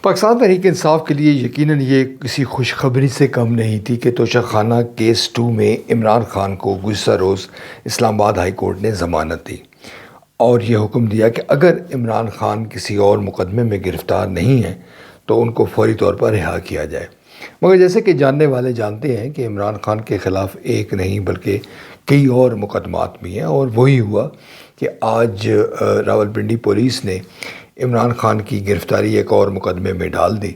پاکستان تحریک انصاف کے لیے یقیناً یہ کسی خوشخبری سے کم نہیں تھی کہ توشہ خانہ کیس 2 میں عمران خان کو گزشتہ روز اسلام آباد ہائی کورٹ نے ضمانت دی اور یہ حکم دیا کہ اگر عمران خان کسی اور مقدمے میں گرفتار نہیں ہیں تو ان کو فوری طور پر رہا کیا جائے۔ مگر جیسے کہ جاننے والے جانتے ہیں کہ عمران خان کے خلاف ایک نہیں بلکہ کئی اور مقدمات بھی ہیں، اور وہی ہوا کہ آج راولپنڈی پولیس نے عمران خان کی گرفتاری ایک اور مقدمے میں ڈال دی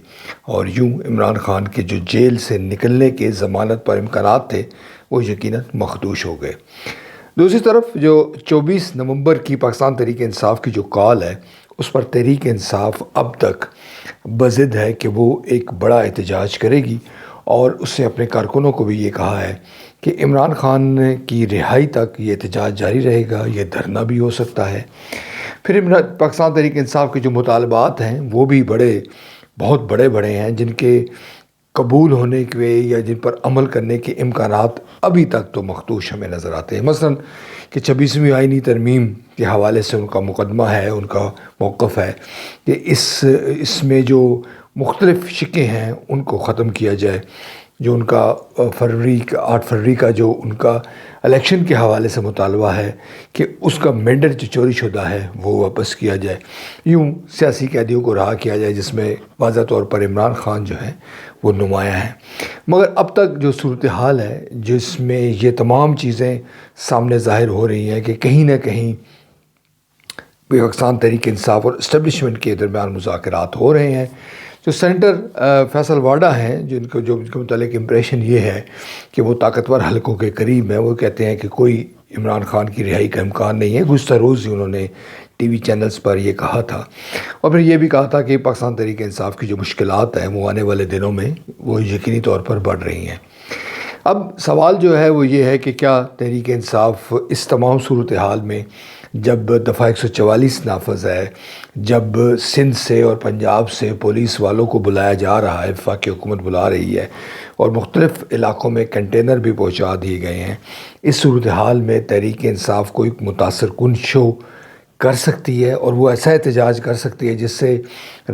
اور یوں عمران خان کے جو جیل سے نکلنے کے ضمانت پر امکانات تھے وہ یقیناً مخدوش ہو گئے۔ دوسری طرف جو 24 نومبر کی پاکستان تحریک انصاف کی جو کال ہے اس پر تحریک انصاف اب تک بضد ہے کہ وہ ایک بڑا احتجاج کرے گی، اور اس نے اپنے کارکنوں کو بھی یہ کہا ہے کہ عمران خان کی رہائی تک یہ احتجاج جاری رہے گا، یہ دھرنا بھی ہو سکتا ہے۔ پھر پاکستان تحریک انصاف کے جو مطالبات ہیں وہ بھی بہت بڑے ہیں، جن کے قبول ہونے کے یا جن پر عمل کرنے کے امکانات ابھی تک تو مخدوش ہمیں نظر آتے ہیں۔ مثلا کہ 26ویں آئینی ترمیم کے حوالے سے ان کا مقدمہ ہے، ان کا موقف ہے کہ اس میں جو مختلف شقیں ہیں ان کو ختم کیا جائے، جو ان کا 8 فروری کا جو ان کا الیکشن کے حوالے سے مطالبہ ہے کہ اس کا مینڈیٹ جو چوری شدہ ہے وہ واپس کیا جائے، یوں سیاسی قیدیوں کو رہا کیا جائے، جس میں واضح طور پر عمران خان جو ہے وہ نمایاں ہیں۔ مگر اب تک جو صورتحال ہے جس میں یہ تمام چیزیں سامنے ظاہر ہو رہی ہیں کہ کہیں نہ کہیں پاکستان تحریک انصاف اور اسٹیبلشمنٹ کے درمیان مذاکرات ہو رہے ہیں۔ جو سینیٹر فیصل واڈا ہیں جن کے متعلق امپریشن یہ ہے کہ وہ طاقتور حلقوں کے قریب ہیں، وہ کہتے ہیں کہ کوئی عمران خان کی رہائی کا امکان نہیں ہے۔ گزشتہ روز ہی انہوں نے ٹی وی چینلز پر یہ کہا تھا، اور پھر یہ بھی کہا تھا کہ پاکستان تحریک انصاف کی جو مشکلات ہیں وہ آنے والے دنوں میں وہ یقینی طور پر بڑھ رہی ہیں۔ اب سوال جو ہے وہ یہ ہے کہ کیا تحریک انصاف اس تمام صورتحال میں، جب دفعہ 144 نافذ ہے، جب سندھ سے اور پنجاب سے پولیس والوں کو بلایا جا رہا ہے، وفاقی حکومت بلا رہی ہے اور مختلف علاقوں میں کنٹینر بھی پہنچا دیے گئے ہیں، اس صورتحال میں تحریک انصاف کو ایک متاثر کن شو کر سکتی ہے اور وہ ایسا احتجاج کر سکتی ہے جس سے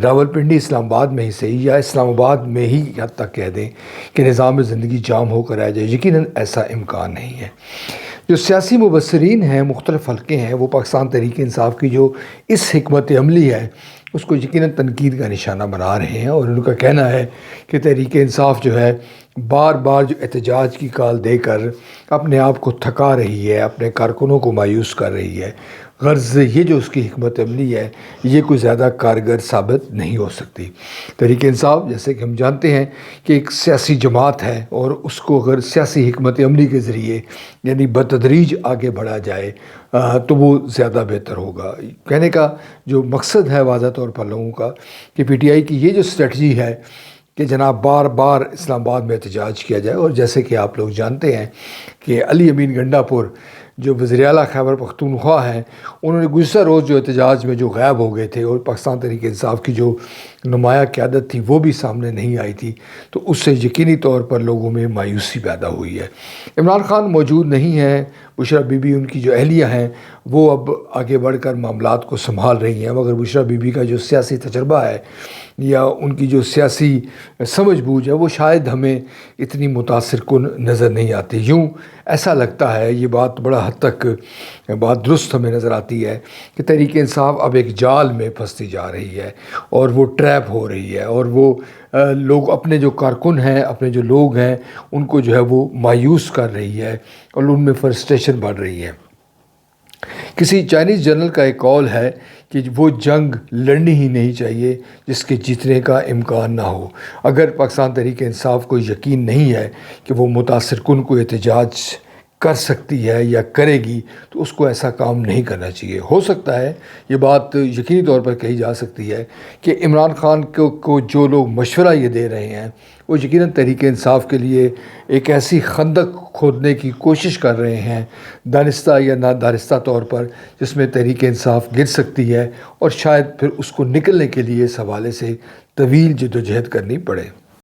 راولپنڈی اسلام آباد میں ہی صحیح یا اسلام آباد میں ہی حد تک کہہ دیں کہ نظام زندگی جام ہو کر آ جائے؟ یقیناً ایسا امکان نہیں ہے۔ جو سیاسی مبصرین ہیں، مختلف حلقے ہیں، وہ پاکستان تحریک انصاف کی جو اس حکمت عملی ہے اس کو یقیناً تنقید کا نشانہ بنا رہے ہیں، اور ان کا کہنا ہے کہ تحریک انصاف جو ہے بار بار جو احتجاج کی کال دے کر اپنے آپ کو تھکا رہی ہے، اپنے کارکنوں کو مایوس کر رہی ہے۔ غرض یہ جو اس کی حکمت عملی ہے یہ کوئی زیادہ کارگر ثابت نہیں ہو سکتی۔ تحریک انصاف جیسے کہ ہم جانتے ہیں کہ ایک سیاسی جماعت ہے، اور اس کو اگر سیاسی حکمت عملی کے ذریعے یعنی بتدریج آگے بڑھا جائے تو وہ زیادہ بہتر ہوگا۔ کہنے کا جو مقصد ہے واضح طور پر لوگوں کا کہ پی ٹی آئی کی یہ جو اسٹریٹجی ہے کہ جناب بار بار اسلام آباد میں احتجاج کیا جائے، اور جیسے کہ آپ لوگ جانتے ہیں کہ علی امین گنڈا پور جو وزیر اعلیٰ خیبر پختونخوا ہیں، انہوں نے گزشتہ روز جو احتجاج میں جو غائب ہو گئے تھے اور پاکستان تحریک انصاف کی جو نمایاں قیادت تھی وہ بھی سامنے نہیں آئی تھی، تو اس سے یقینی طور پر لوگوں میں مایوسی پیدا ہوئی ہے۔ عمران خان موجود نہیں ہیں، بشریٰ بی بی ان کی جو اہلیہ ہیں وہ اب آگے بڑھ کر معاملات کو سنبھال رہی ہیں، مگر بشریٰ بی بی کا جو سیاسی تجربہ ہے یا ان کی جو سیاسی سمجھ بوجھ ہے وہ شاید ہمیں اتنی متاثر کن نظر نہیں آتی۔ یوں ایسا لگتا ہے، یہ بات بڑا حد تک بات درست ہمیں نظر آتی ہے کہ تحریک انصاف اب ایک جال میں پھنستی جا رہی ہے اور وہ ٹریپ ہو رہی ہے، اور وہ لوگ اپنے جو کارکن ہیں، اپنے جو لوگ ہیں ان کو جو ہے وہ مایوس کر رہی ہے اور ان میں فرسٹریشن بڑھ رہی ہے۔ کسی چائنیز جنرل کا ایک قول ہے کہ وہ جنگ لڑنی ہی نہیں چاہیے جس کے جیتنے کا امکان نہ ہو۔ اگر پاکستان تحریک انصاف کو یقین نہیں ہے کہ وہ متاثر کن کو احتجاج کر سکتی ہے یا کرے گی تو اس کو ایسا کام نہیں کرنا چاہیے۔ ہو سکتا ہے یہ بات یقینی طور پر کہی جا سکتی ہے کہ عمران خان کو جو لوگ مشورہ یہ دے رہے ہیں وہ یقیناً تحریک انصاف کے لیے ایک ایسی خندق کھودنے کی کوشش کر رہے ہیں، دانستہ یا نادانستہ طور پر، جس میں تحریک انصاف گر سکتی ہے اور شاید پھر اس کو نکلنے کے لیے اس حوالے سے طویل جدوجہد کرنی پڑے۔